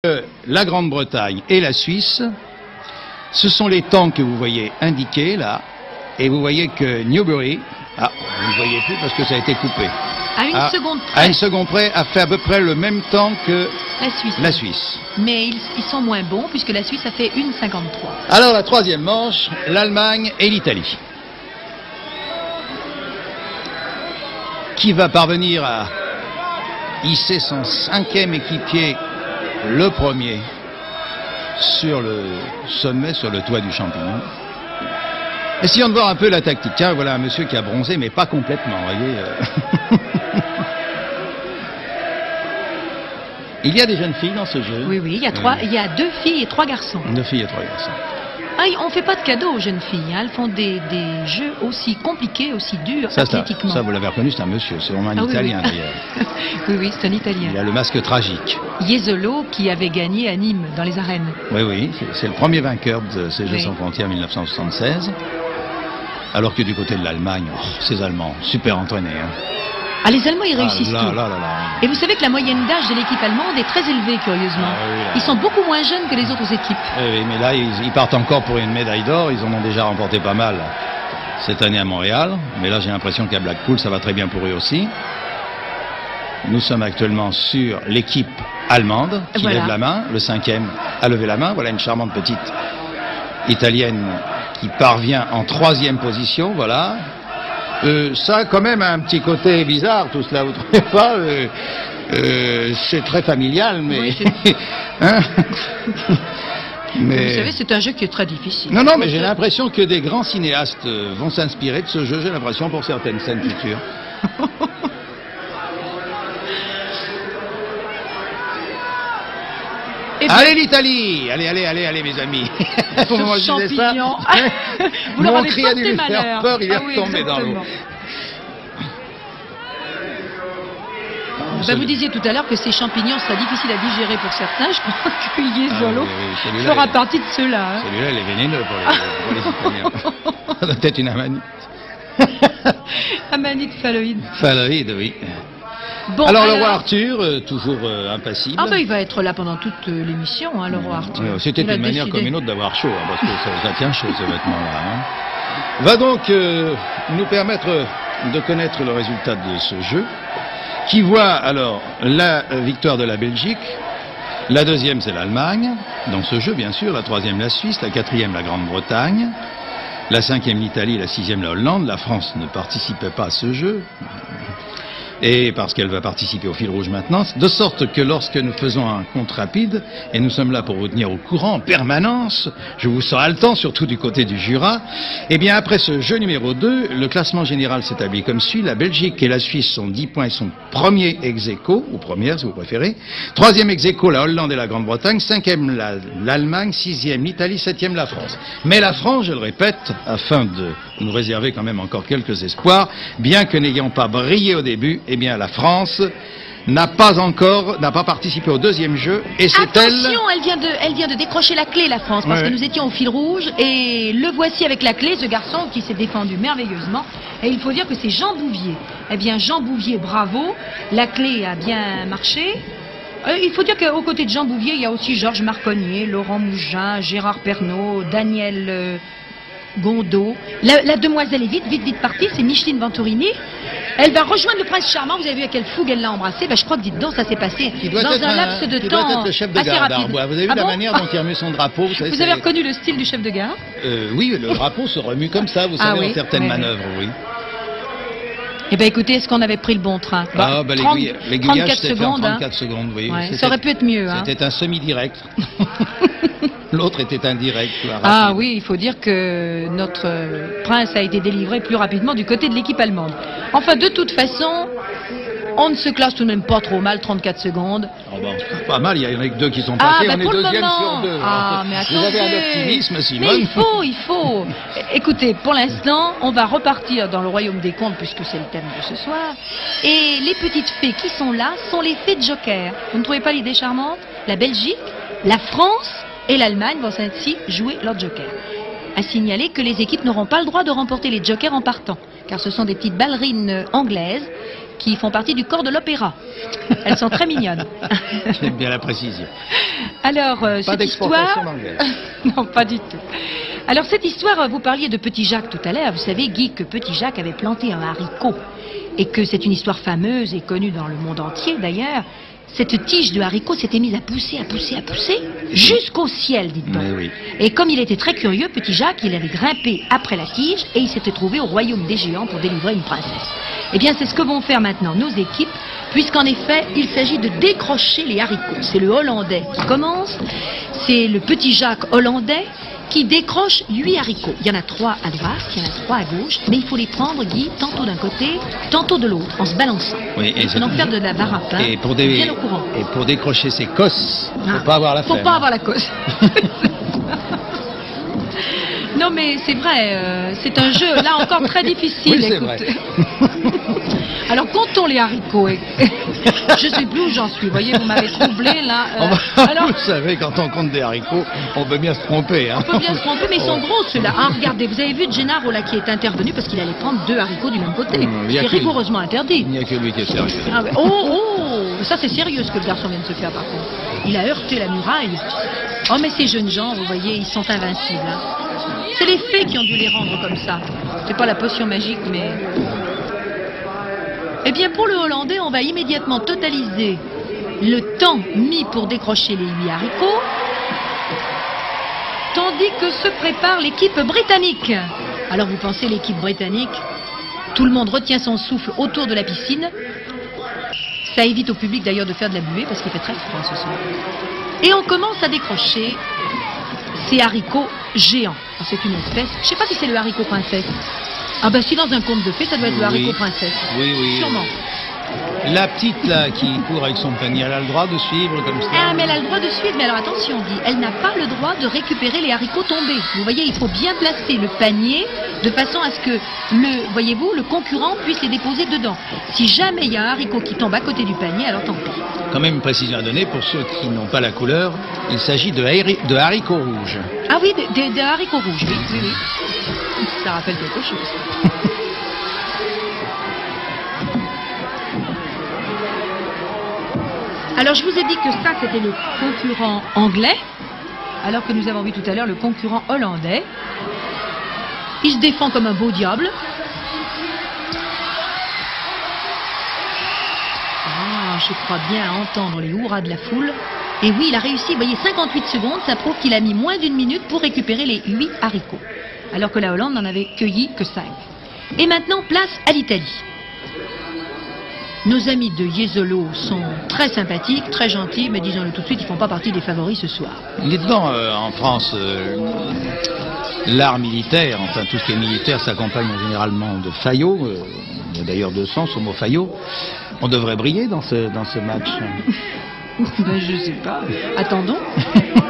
La Grande-Bretagne et la Suisse, ce sont les temps que vous voyez indiqués là, et vous voyez que Newbury, vous ne voyez plus parce que ça a été coupé, à une seconde près, a fait à peu près le même temps que la Suisse. Mais ils sont moins bons puisque la Suisse a fait 1,53. Alors la troisième manche, l'Allemagne et l'Italie. Qui va parvenir à hisser son cinquième équipier, le premier, sur le sommet, sur le toit du champignon. Essayons de voir un peu la tactique. Tiens, voilà un monsieur qui a bronzé, mais pas complètement, vous voyez. Il y a des jeunes filles dans ce jeu. Oui, il y a 2 filles et 3 garçons. 2 filles et 3 garçons. On ne fait pas de cadeaux aux jeunes filles. Elles font des jeux aussi compliqués, aussi durs, athlétiquement. Ça, vous l'avez reconnu, c'est un monsieur. C'est vraiment un Italien, d'ailleurs. Oui, c'est un Italien. Il a le masque tragique. Jesolo, qui avait gagné à Nîmes, dans les arènes. Oui, c'est le premier vainqueur de ces Jeux sans frontières en 1976. Alors que du côté de l'Allemagne, ces Allemands, super entraînés. Les Allemands, ils réussissent tout. Et vous savez que la moyenne d'âge de l'équipe allemande est très élevée, curieusement. Ils sont beaucoup moins jeunes que les autres équipes. Oui, mais là, ils partent encore pour une médaille d'or. Ils en ont déjà remporté pas mal cette année à Montréal. Mais là, j'ai l'impression qu'à Blackpool, ça va très bien pour eux aussi. Nous sommes actuellement sur l'équipe allemande qui lève la main. Le 5e a levé la main. Voilà une charmante petite Italienne qui parvient en 3e position. Voilà. Ça a quand même un petit côté bizarre, tout cela, vous trouvez pas c'est très familial, mais... Oui, mais... Vous savez, c'est un jeu qui est très difficile. Non, mais j'ai l'impression que des grands cinéastes vont s'inspirer de ce jeu, j'ai l'impression, pour certaines scènes futures. Allez l'Italie! Allez mes amis! Ce champignon! Vous leur avez porté malheur. Peur, il est retombé dans l'eau. Vous disiez tout à l'heure que ces champignons seraient difficiles à digérer pour certains. Je crois que Jesolo fera partie de ceux-là. Celui-là, il est vénéneux pour les Italiens. Ça doit être une amanite. Amanite phalloïde. Phalloïde, oui. Bon, alors le roi Arthur, toujours impassible. Il va être là pendant toute l'émission, le roi Arthur. C'était une manière comme une autre d'avoir chaud, parce que ça tient chaud ce vêtement-là. Va donc nous permettre de connaître le résultat de ce jeu, qui voit alors la victoire de la Belgique, la 2e c'est l'Allemagne, dans ce jeu bien sûr, la 3e la Suisse, la 4e la Grande-Bretagne, la 5e l'Italie, la 6e la Hollande. La France ne participait pas à ce jeu. Et parce qu'elle va participer au fil rouge maintenant, de sorte que lorsque nous faisons un compte rapide, et nous sommes là pour vous tenir au courant en permanence, je vous sens haletant, surtout du côté du Jura, et bien après ce jeu numéro 2, le classement général s'établit comme suit. La Belgique et la Suisse sont 10 points et sont premiers ex-aequo, ou première si vous préférez. 3e ex-aequo, la Hollande et la Grande-Bretagne. 5e l'Allemagne, 6e l'Italie, 7e la France. Mais la France, je le répète, afin de nous réserver quand même encore quelques espoirs, bien que n'ayant pas brillé au début, eh bien, la France n'a pas participé au 2e jeu, et c'est Attention, elle vient de décrocher la clé, la France, parce que nous étions au fil rouge, et le voici avec la clé, ce garçon qui s'est défendu merveilleusement, et il faut dire que c'est Jean Bouvier. Eh bien, Jean Bouvier, bravo, la clé a bien marché. Il faut dire qu'aux côtés de Jean Bouvier, il y a aussi Georges Marconnier, Laurent Mougin, Gérard Pernaut, Daniel Gondot. La demoiselle est vite partie, c'est Micheline Venturini. Elle va rejoindre le prince charmant. Vous avez vu à quelle fougue elle l'a embrassé. Je crois que, dites donc, ça s'est passé dans un laps de temps doit être le chef de assez gare rapide. Vous avez vu la manière dont il remue son drapeau? Vous avez reconnu le style du chef de gare? Oui, le drapeau se remue comme ça, vous savez, en certaines manœuvres, oui. Eh bien, écoutez, est-ce qu'on avait pris le bon train? L'aiguillage s'est fait en 34 secondes, oui. Ça aurait pu être mieux. C'était un semi-direct. L'autre était indirect. Oui, il faut dire que notre prince a été délivré plus rapidement du côté de l'équipe allemande. Enfin, de toute façon, on ne se classe tout de même pas trop mal, 34 secondes. Pas mal, il y en a que 2 qui sont passés, on est 2e sur 2. Mais attendez. Vous avez un optimisme, Simone. Mais il faut. Écoutez, pour l'instant, on va repartir dans le royaume des contes, puisque c'est le thème de ce soir. Et les petites fées qui sont là sont les fées de Joker. Vous ne trouvez pas l'idée charmante? La Belgique, la France et l'Allemagne vont ainsi jouer leur Joker. À signaler que les équipes n'auront pas le droit de remporter les Jokers en partant. car ce sont des petites ballerines anglaises qui font partie du corps de l'opéra. Elles sont très mignonnes. J'aime bien la précision. Alors, Pas cette d'exportation histoire... anglaise. Non, pas du tout. Alors, cette histoire, vous parliez de Petit Jacques tout à l'heure. Vous savez, Guy, que Petit Jacques avait planté un haricot. Et que c'est une histoire fameuse et connue dans le monde entier, d'ailleurs. Cette tige de haricot s'était mise à pousser, jusqu'au ciel, dites-donc. Oui. Et comme il était très curieux, Petit Jacques, il avait grimpé après la tige et il s'était trouvé au royaume des géants pour délivrer une princesse. Eh bien, c'est ce que vont faire maintenant nos équipes, puisqu'en effet, il s'agit de décrocher les haricots. C'est le Hollandais qui commence, c'est le Petit Jacques hollandais qui décroche 8 haricots. Il y en a 3 à droite, il y en a 3 à gauche, mais il faut les prendre, Guy, tantôt d'un côté, tantôt de l'autre, en se balançant. Oui, et donc faire de la barappe, hein, bien au courant. Et pour décrocher ses cosses, faut pas avoir la flemme. Faut pas avoir la cosse. Non mais c'est vrai, c'est un jeu, là encore très difficile. Oui, c'est vrai. Alors comptons les haricots. Je sais plus où j'en suis, vous voyez, vous m'avez troublé là. Alors, vous savez, quand on compte des haricots, on peut bien se tromper. Hein. On peut bien se tromper, mais ils sont gros ceux-là. Hein, regardez, vous avez vu Gennaro là qui est intervenu parce qu'il allait prendre 2 haricots du même côté. C'est rigoureusement interdit. Il n'y a que lui qui est sérieux. Ah ouais. Oh, ça c'est sérieux ce que le garçon vient de se faire par contre. Il a heurté la muraille. Oh mais ces jeunes gens, vous voyez, ils sont invincibles. Hein. C'est les fées qui ont dû les rendre comme ça. C'est pas la potion magique, mais... Eh bien, pour le Hollandais, on va immédiatement totaliser le temps mis pour décrocher les 8 haricots, tandis que se prépare l'équipe britannique. Alors, vous pensez l'équipe britannique, tout le monde retient son souffle autour de la piscine. Ça évite au public d'ailleurs de faire de la buée, parce qu'il fait très froid ce soir. Et on commence à décrocher ces haricots géants. C'est une espèce, je ne sais pas si c'est le haricot princesse. Ah ben si dans un conte de fées, ça doit être le haricot princesse. Oui. Sûrement. La petite là qui court avec son panier, elle a le droit de suivre comme ça. Ah mais elle a le droit de suivre, mais alors attention, dit, elle n'a pas le droit de récupérer les haricots tombés. Vous voyez, il faut bien placer le panier de façon à ce que voyez-vous, le concurrent puisse les déposer dedans. Si jamais il y a un haricot qui tombe à côté du panier, alors tant pis. Quand même une précision à donner pour ceux qui n'ont pas la couleur, il s'agit de haricots rouges. Ah oui, de haricots rouges, oui. Ça rappelle quelque chose. Alors je vous ai dit que ça c'était le concurrent anglais, alors que nous avons vu tout à l'heure le concurrent hollandais. Il se défend comme un beau diable. Ah, je crois bien entendre les hurrahs de la foule. Et oui, il a réussi, vous voyez, 58 secondes, ça prouve qu'il a mis moins d'une minute pour récupérer les 8 haricots. Alors que la Hollande n'en avait cueilli que 5. Et maintenant, place à l'Italie. Nos amis de Jesolo sont très sympathiques, très gentils, mais disons-le tout de suite, ils ne font pas partie des favoris ce soir. Dites-donc, en France, l'art militaire, enfin tout ce qui est militaire s'accompagne généralement de faillots. Il y a d'ailleurs 2 sens au mot faillot. On devrait briller dans ce match. Ben, je sais pas. Attendons.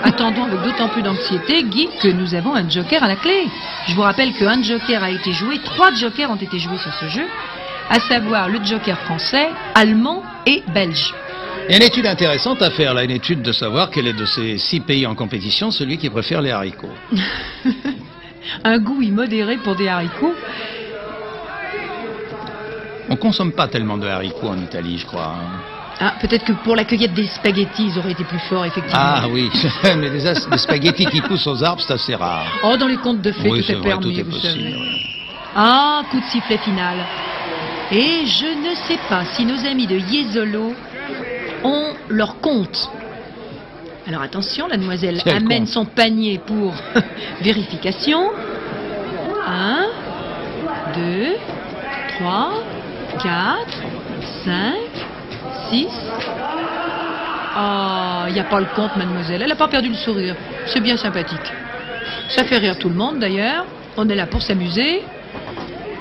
Attendons avec d'autant plus d'anxiété, Guy, que nous avons un joker à la clé. Je vous rappelle qu'un joker a été joué, 3 jokers ont été joués sur ce jeu, à savoir le joker français, allemand et belge. Il y a une étude intéressante à faire, là, une étude de savoir quel est de ces 6 pays en compétition celui qui préfère les haricots. Un goût immodéré pour des haricots. On consomme pas tellement de haricots en Italie, je crois. Ah, peut-être que pour la cueillette des spaghettis, ils auraient été plus forts, effectivement. Ah oui, mais des spaghettis qui poussent aux arbres, c'est assez rare. Oh, dans les contes de fées, oui, tout est permis, tout est vous possible, savez. Oui. Ah, coup de sifflet final. Et je ne sais pas si nos amis de Jesolo ont leur compte. Alors attention, la demoiselle amène son panier pour vérification. 1, 2, 3, 4, 5, 6. Ah, il n'y a pas le compte, mademoiselle. Elle n'a pas perdu le sourire. C'est bien sympathique. Ça fait rire tout le monde, d'ailleurs. On est là pour s'amuser.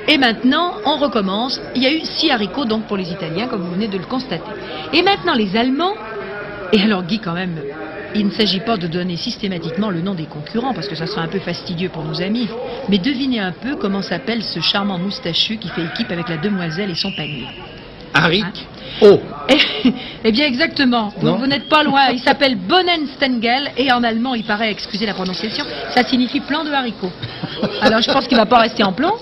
Et maintenant, on recommence. Il y a eu 6 haricots, donc, pour les Italiens, comme vous venez de le constater. Et maintenant, les Allemands. Et alors, Guy, quand même, il ne s'agit pas de donner systématiquement le nom des concurrents, parce que ça serait un peu fastidieux pour nos amis. Mais devinez un peu comment s'appelle ce charmant moustachu qui fait équipe avec la demoiselle et son panier. Haric Oh. Eh bien, exactement. Vous n'êtes pas loin. Il s'appelle Bohnenstengel et en allemand, il paraît, excusez la prononciation, ça signifie plan de haricots. Alors, je pense qu'il ne va pas rester en plan.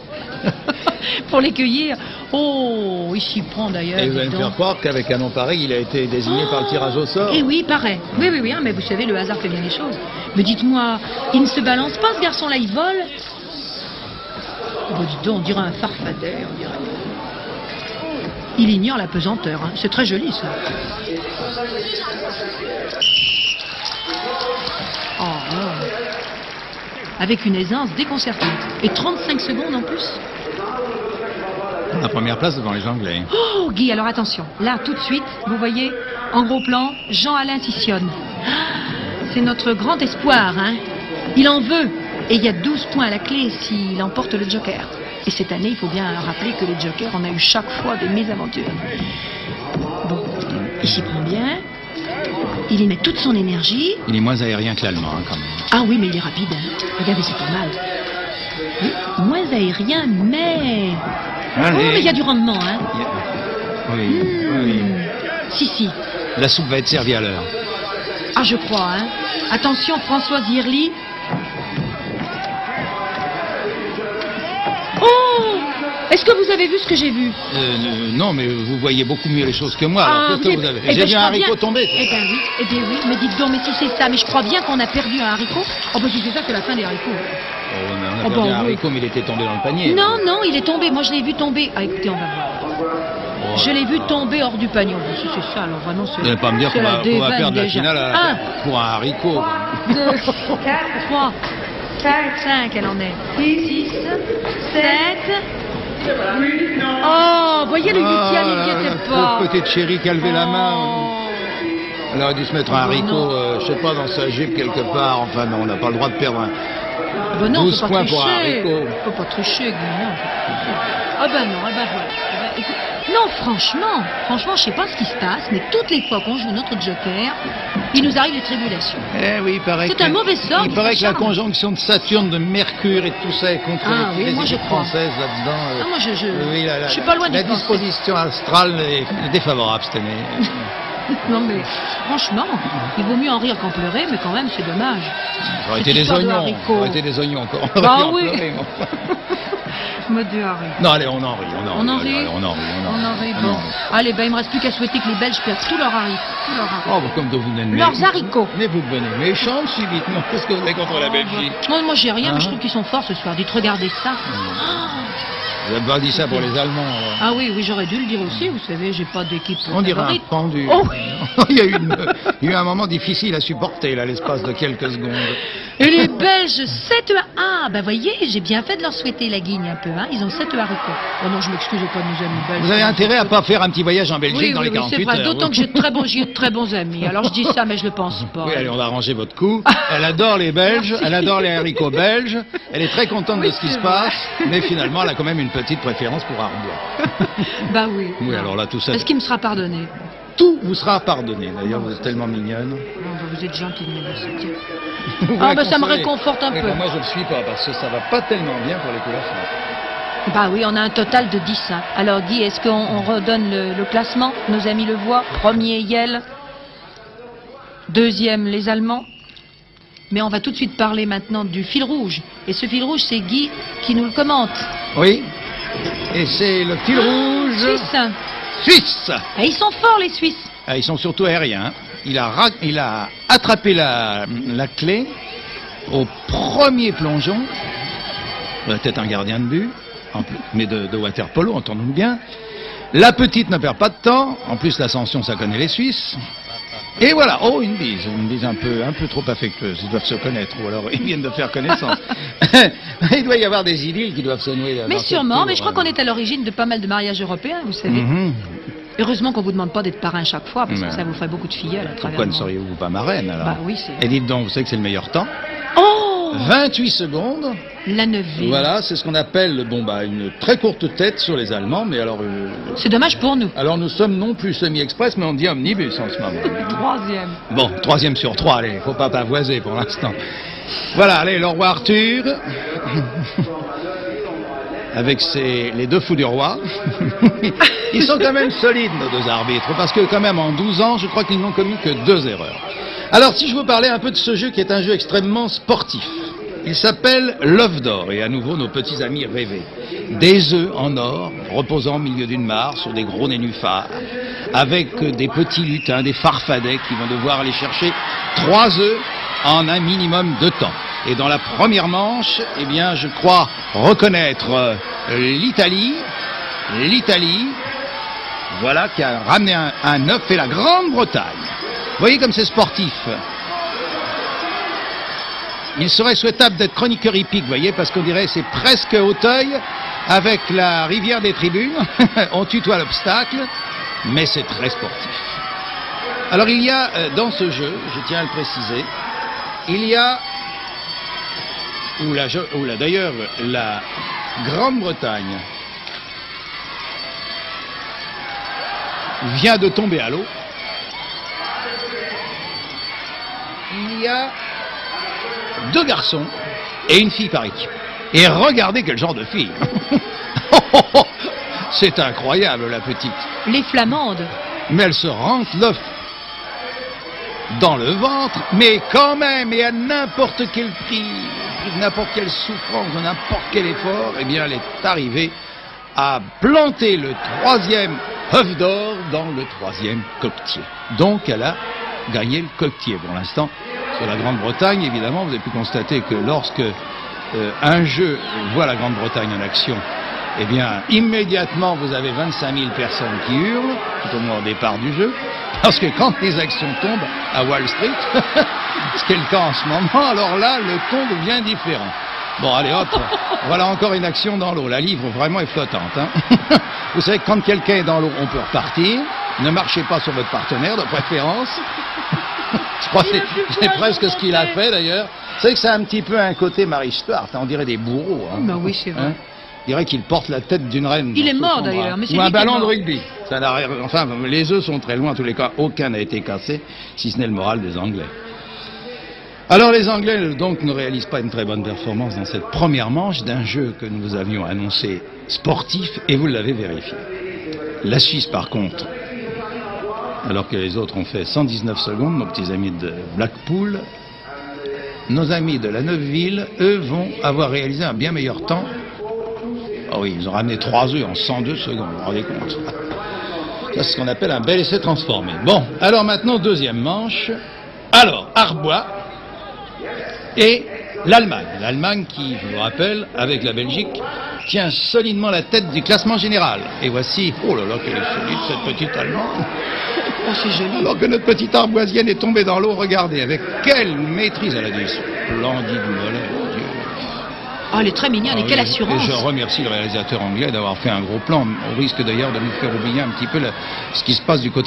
pour les cueillir. Oh, il s'y prend d'ailleurs. Et vous allez me faire croire qu'avec un nom pareil, il a été désigné par le tirage au sort. Eh oui, paraît. Oui, oui, oui, hein, mais vous savez, le hasard fait bien les choses. Mais dites-moi, il ne se balance pas ce garçon-là, il vole? Oh, dites donc, on dirait un farfadet, on dirait. Il ignore la pesanteur, hein. C'est très joli ça. Oh, oh. Avec une aisance déconcertante. Et 35 secondes en plus. La première place devant les Anglais. Oh, Guy, alors attention. Là, tout de suite, vous voyez, en gros plan, Jean-Alain Sicionne. C'est notre grand espoir, hein. Il en veut. Et il y a 12 points à la clé s'il emporte le joker. Et cette année, il faut bien rappeler que les jokers, on a eu chaque fois des mésaventures. Bon, il s'y prend bien. Il y met toute son énergie. Il est moins aérien que l'allemand, hein, quand même. Ah oui, mais il est rapide, hein. Regardez, c'est pas mal. Oui, moins aérien, mais... Allez. Oh, mais il y a du rendement, hein. Oui, oui. Si. La soupe va être servie à l'heure. Ah, je crois, hein. Attention, Françoise Yerli. Oh! Est-ce que vous avez vu ce que j'ai vu? Non, mais vous voyez beaucoup mieux les choses que moi. Alors, qu'est-ce que vous avez? Eh J'ai ben, vu un haricot tomber. Eh bien oui, mais dites donc, mais si c'est ça, mais je crois bien qu'on a perdu un haricot. Oh, ben si c'est ça, c'est la fin des haricots. Oh, mais on a Oh, perdu bah, un oui. haricot, mais il était tombé dans le panier. Non, il est tombé. Moi, je l'ai vu tomber. Ah, écoutez, on va voir. Oh. Je l'ai vu tomber hors du panier. Oh, si c'est ça, alors vraiment, c'est... Vous n'allez pas me dire c'est qu'on la va dévanne perdre la déjà. finale pour un haricot. 1, 2, 4, 3, 4, 5, elle en est. 6, 7... Oh, voyez le 8e, il n'y était pas. Pauvre petite chérie qui a levé la main. Oh. Elle aurait dû se mettre un haricot, je sais pas, dans sa jupe quelque part. Enfin, non, on n'a pas le droit de perdre un... Ben non, 12 faut pas points tricher. pour un haricot. Faut pas tricher, Guy, non. Ah ben non, eh ben voilà. Eh ben, écoute, non, franchement, je sais pas ce qui se passe, mais toutes les fois qu'on joue notre joker, il nous arrive des tribulations. Eh oui, il paraît C'est un mauvais sort. Il du paraît que la charme. conjonction de Saturne, de Mercure et tout ça est contre Ah oui, les moi, je équipes crois. françaises là-dedans. Ah, moi, Oui, je suis pas loin d'y La penser. disposition astrale est défavorable cette année. Non mais, franchement, il vaut mieux en rire qu'en pleurer, mais quand même, c'est dommage. Ça aurait Cette été des histoire de oignons. haricots. Ça aurait été des oignons encore. On Bah aurait pu en oui. pleurer, moi. Mode de haricots. Non, allez, on en rit. On en rit. Allez, on en rit. Bon. Allez, ben, il me reste plus qu'à souhaiter que les Belges perdent tous leurs haricots. Oh, bah, comme vous venez de Leurs haricots. Mais vous devenez méchante subitement. Qu'est-ce que vous avez contre la Belgique? Moi j'ai rien, mais je Hein? trouve qu'ils sont forts ce soir. Dites, regardez ça. Vous avez pas dit ça pour les Allemands, alors. Ah oui, j'aurais dû le dire aussi. Vous savez, j'ai pas d'équipe On dirait un favorite. pendu. Oh oui. il y a eu un moment difficile à supporter, là, l'espace de quelques secondes. Et les Belges, 7 à... Ah, ben voyez, j'ai bien fait de leur souhaiter la guigne un peu. Hein. Ils ont 7 haricots. Oh non, je m'excuse auprès de nos amis belges. Vous avez intérêt à pas faire un petit voyage en Belgique Oui, dans les 48 c'est vrai. heures. D'autant que j'ai de très bons amis. Alors je dis ça, mais je le pense pas. Oui, allez, on va arranger votre coup. Elle adore les Belges, Merci. elle adore les haricots belges, elle est très contente Oui, de ce qui c'est se vrai. passe, mais finalement, elle a quand même une petite préférence pour Arbois. Bah oui. Oui, alors là, tout ça, Est-ce qu'il me sera pardonné? tout vous sera pardonné. D'ailleurs, vous êtes tellement mignonne. Non, bah, vous êtes gentil de me dire ça, tiens. Vous Ah, la bah ça me consolez. réconforte un Oui, peu. bah, moi, je ne le suis pas, parce que ça va pas tellement bien pour les couleurs françaises. Bah oui, on a un total de 10. Hein. Alors Guy, est-ce qu'on redonne le classement? Nos amis le voient. Premier, Yel. Deuxième, les Allemands. Mais on va tout de suite parler maintenant du fil rouge. Et ce fil rouge, c'est Guy qui nous le commente. Oui, et c'est le fil rouge Suisse. suisse. Et ils sont forts, les Suisses. Ah, ils sont surtout aériens. Il a attrapé la clé au premier plongeon. Peut-être un gardien de but, en plus, mais de water-polo, entendons-nous bien. La petite ne perd pas de temps. En plus, l'ascension, ça connaît les Suisses. Et voilà, oh, une bise un peu trop affectueuse. Ils doivent se connaître, ou alors ils viennent de faire connaissance. Il doit y avoir des idylles qui doivent se nouer. Mais dans cette sûrement, cour, mais je crois qu'on est à l'origine de pas mal de mariages européens, vous savez. Mhm. Heureusement qu'on vous demande pas d'être parrain chaque fois, parce que Ouais. ça vous ferait beaucoup de filleuls à travers Pourquoi le ne monde. seriez-vous pas marraine, alors? Bah oui, c'est... Et dites donc, vous savez que c'est le meilleur temps? Oh 28 secondes. La neuvième. Voilà, c'est ce qu'on appelle une très courte tête sur les Allemands, mais C'est dommage pour nous. alors nous sommes non plus semi-express, mais on dit omnibus en ce moment. Troisième. Bon, 3e sur 3, allez, faut pas pavoiser pour l'instant. Voilà, allez, le roi Arthur, avec les deux fous du roi. Ils sont quand même solides, nos deux arbitres, parce que quand même en 12 ans, je crois qu'ils n'ont commis que 2 erreurs. Alors, si je vous parlais un peu de ce jeu qui est un jeu extrêmement sportif, Il s'appelle l'œuf d'or, et à nouveau nos petits amis rêvaient. Des œufs en or, reposant au milieu d'une mare sur des gros nénuphars, avec des petits lutins, des farfadets qui vont devoir aller chercher 3 œufs en un minimum de temps. Et dans la première manche, eh bien, je crois reconnaître l'Italie, voilà, qui a ramené un œuf, et la Grande-Bretagne. Vous voyez comme c'est sportif. Il serait souhaitable d'être chroniqueur hippique, vous voyez, parce qu'on dirait c'est presque Auteuil, avec la rivière des tribunes. On tutoie l'obstacle, mais c'est très sportif. Alors il y a, dans ce jeu, je tiens à le préciser, il y a, d'ailleurs, la Grande-Bretagne vient de tomber à l'eau. Il y a 2 garçons et une fille par équipe. Et regardez quel genre de fille. C'est incroyable, la petite. Les flamandes. Mais elle se rentre l'œuf dans le ventre, mais quand même, et à n'importe quel prix, n'importe quelle souffrance, n'importe quel effort, eh bien, elle est arrivée à planter le 3e œuf d'or dans le 3e coquetier. Donc, elle a gagné le coquetier. Pour l'instant, sur la Grande-Bretagne, évidemment, vous avez pu constater que lorsque un jeu voit la Grande-Bretagne en action, eh bien, immédiatement, vous avez 25 000 personnes qui hurlent, tout au moins au départ du jeu, parce que quand les actions tombent à Wall Street, ce qui est le cas en ce moment, alors là, le ton devient différent. Bon, allez, hop, voilà encore une action dans l'eau. La livre, vraiment, est flottante. Hein. Vous savez que quand quelqu'un est dans l'eau, on peut repartir. Ne marchez pas sur votre partenaire, de préférence. Je crois que c'est presque ce qu'il a fait, d'ailleurs. Vous savez que c'est un petit peu un côté Mary Stuart, hein, on dirait des bourreaux. Hein. Ben oui, c'est vrai. Hein, on dirait qu'il porte la tête d'une reine. Il est mort, d'ailleurs. Ou un ballon de rugby. Ça enfin, les œufs sont très loin, en tous les cas. Aucun n'a été cassé, si ce n'est le moral des Anglais. Alors les Anglais donc ne réalisent pas une très bonne performance dans cette première manche d'un jeu que nous vous avions annoncé sportif, et vous l'avez vérifié. La Suisse par contre, alors que les autres ont fait 119 secondes, nos petits amis de Blackpool, nos amis de la Neuville, eux vont avoir réalisé un bien meilleur temps. Oh oui, ils ont ramené 3 œufs en 102 secondes, vous vous rendez compte? Ça c'est ce qu'on appelle un bel essai transformé. Bon, alors maintenant deuxième manche. Alors, Arbois et l'Allemagne. L'Allemagne qui, je vous rappelle, avec la Belgique, tient solidement la tête du classement général. Et voici, oh là là, quelle est solide cette petite Allemande. Oh, c'est joli. Alors que notre petite Arboisienne est tombée dans l'eau, regardez, avec quelle maîtrise elle a du splendide mollet, mon Dieu. Oh, elle est très mignonne, et quelle assurance. Et je remercie le réalisateur anglais d'avoir fait un gros plan, au risque d'ailleurs de nous faire oublier un petit peu ce qui se passe du côté